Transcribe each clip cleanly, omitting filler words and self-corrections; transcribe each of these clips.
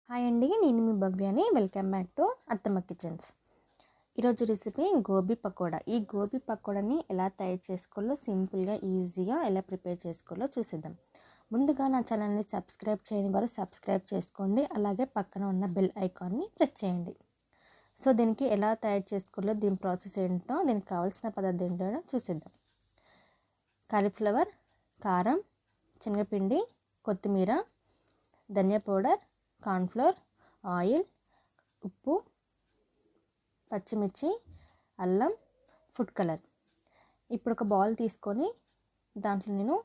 Hi అండి, నేను మీ భవ్యాని. Welcome back to అత్తమ్మ కిచెన్స్. ఈరోజు రెసిపీ గోబీ పకోడా. ఈ గోబీ పకోడాని ఎలా తయారు చేసుకోవాలో, సింపుల్గా ఈజీగా ఎలా ప్రిపేర్ చేసుకోవాలో చూసేద్దాం. ముందుగా నా ఛానల్ని సబ్స్క్రైబ్ చేయని వారు సబ్స్క్రైబ్ చేసుకోండి. అలాగే పక్కన ఉన్న బెల్ ఐకాన్ని ప్రెస్ చేయండి. సో దీనికి ఎలా తయారు చేసుకోవాలో, దీని ప్రాసెస్ ఏంటో, దీనికి కావాల్సిన పదార్థం ఏంటో చూసేద్దాం. కాలీఫ్లవర్, కారం, శనగపిండి, కొత్తిమీర, ధనియా పౌడర్, కార్న్ఫ్లోర్, ఆయిల్, ఉప్పు, పచ్చిమిర్చి, అల్లం, ఫుడ్ కలర్. ఇప్పుడు ఒక బౌల్ తీసుకొని దాంట్లో నేను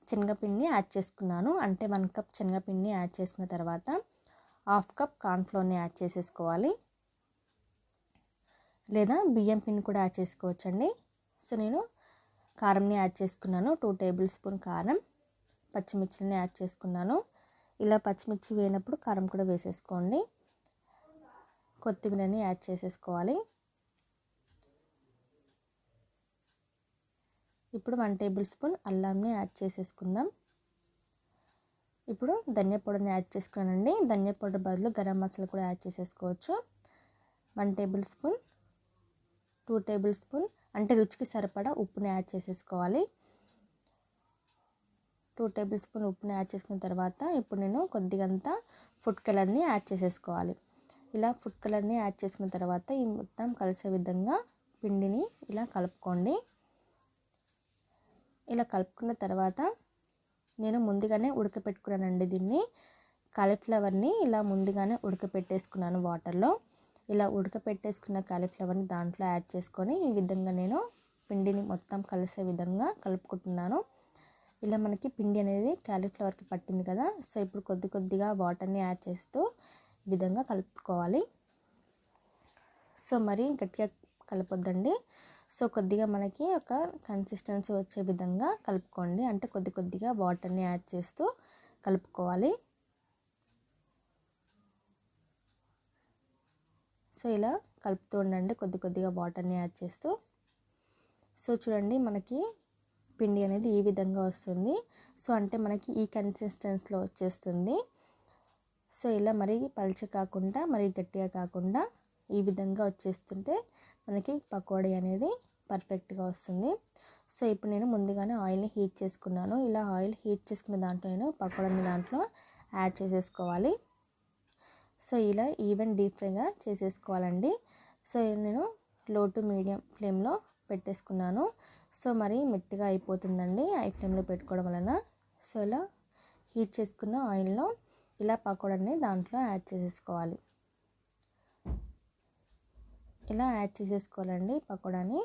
శనగపిండిని యాడ్ చేసుకున్నాను. అంటే 1 కప్ శనగపిండిని యాడ్ చేసుకున్న తర్వాత 1/2 కప్ కార్న్ఫ్లోర్ని యాడ్ చేసేసుకోవాలి. లేదా బియ్యం పిండి కూడా యాడ్ చేసుకోవచ్చండి. సో నేను కారంని యాడ్ చేసుకున్నాను. 2 టేబుల్ స్పూన్ కారం, పచ్చిమిర్చిని యాడ్ చేసుకున్నాను. ఇలా పచ్చిమిర్చి వేసినప్పుడు కారం కూడా వేసేసుకోండి. కొత్తిమీరని యాడ్ చేసేసుకోవాలి. ఇప్పుడు 1 టేబుల్ స్పూన్ అల్లంని యాడ్ చేసేసుకుందాం. ఇప్పుడు ధనియా పౌడర్ని యాడ్ చేసుకున్నానండి. ధనియా పౌడర్ బదులు గరం మసాలా కూడా యాడ్ చేసేసుకోవచ్చు. 1 టేబుల్ స్పూన్, 2 టేబుల్ స్పూన్ అంటే రుచికి సరిపడా ఉప్పుని యాడ్ చేసేసుకోవాలి. 2 టేబుల్ స్పూన్ ఉప్పుని యాడ్ చేసుకున్న తర్వాత ఇప్పుడు నేను కొద్దిగంత ఫుడ్ కలర్ని యాడ్ చేసేసుకోవాలి. ఇలా ఫుడ్ కలర్ని యాడ్ చేసుకున్న తర్వాత ఈ మొత్తం కలిసే విధంగా పిండిని ఇలా కలుపుకోండి. ఇలా కలుపుకున్న తర్వాత నేను ముందుగానే ఉడకపెట్టుకున్నానండి. దీన్ని కాలీఫ్లవర్ని ఇలా ముందుగానే ఉడకపెట్టేసుకున్నాను వాటర్లో. ఇలా ఉడకపెట్టేసుకున్న కాలీఫ్లవర్ని దాంట్లో యాడ్ చేసుకొని ఈ విధంగా నేను పిండిని మొత్తం కలిసే విధంగా కలుపుకుంటున్నాను. ఇలా మనకి పిండి అనేది కాలీఫ్లవర్కి పట్టింది కదా. సో ఇప్పుడు కొద్దిగా వాటర్ని యాడ్ చేస్తూ ఈ విధంగా కలుపుకోవాలి. సో మరి గట్టిగా కలపొద్దండి. సో కొద్దిగా మనకి ఒక కన్సిస్టెన్సీ వచ్చే విధంగా కలుపుకోండి. అంటే కొద్దిగా వాటర్ని యాడ్ చేస్తూ కలుపుకోవాలి. సో ఇలా కలుపుతూ ఉండండి కొద్దిగా వాటర్ని యాడ్ చేస్తూ. సో చూడండి మనకి పిండి అనేది ఈ విధంగా వస్తుంది. సో అంటే మనకి ఈ కన్సిస్టెన్సీలో వచ్చేస్తుంది. సో ఇలా మరీ పల్చ కాకుండా మరీ గట్టిగా కాకుండా ఈ విధంగా వచ్చేస్తుంటే మనకి పకోడీ అనేది పర్ఫెక్ట్గా వస్తుంది. సో ఇప్పుడు నేను ముందుగానే ఆయిల్ని హీట్ చేసుకున్నాను. ఇలా ఆయిల్ హీట్ చేసుకున్న దాంట్లో నేను పకోడాని దాంట్లో యాడ్ చేసేసుకోవాలి. సో ఇలా ఈవెన్ డీప్ ఫ్రైగా చేసేసుకోవాలండి. సో నేను లో టు మీడియం ఫ్లేమ్లో పెట్టేసుకున్నాను. సో మరి మెత్తగా అయిపోతుందండి హై ఫ్లేమ్లో పెట్టుకోవడం వలన. సో ఇలా హీట్ చేసుకున్న ఆయిల్లో ఇలా పకోడాని దాంట్లో యాడ్ చేసేసుకోవాలి. ఇలా యాడ్ చేసేసుకోవాలండి పకోడాని.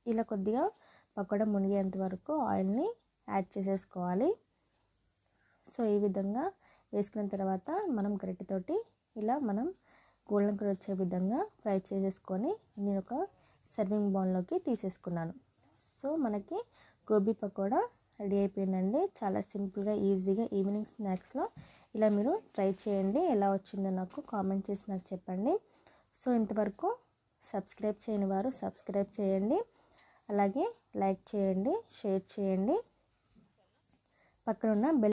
ఇలా కొద్దిగా పకోడా మునిగేంత వరకు ఆయిల్ని యాడ్ చేసేసుకోవాలి. సో ఈ విధంగా వేసుకున్న తర్వాత మనం గరిటెతోటి ఇలా మనం గోల్డెన్ కలర్ వచ్చే విధంగా ఫ్రై చేసేసుకొని నేను ఒక సర్వింగ్ బౌల్లోకి తీసేసుకున్నాను. సో మనకి గోబీ పకోడా రెడీ అయిపోయిందండి. చాలా సింపుల్గా ఈజీగా ఈవినింగ్ స్నాక్స్లో ఇలా మీరు ట్రై చేయండి. ఎలా వచ్చిందో నాకు కామెంట్ చేసి నాకు చెప్పండి. సో ఇంతవరకు సబ్స్క్రైబ్ చేయని వారు సబ్స్క్రైబ్ చేయండి. అలాగే లైక్ చేయండి, షేర్ చేయండి. పక్కనున్న బెల్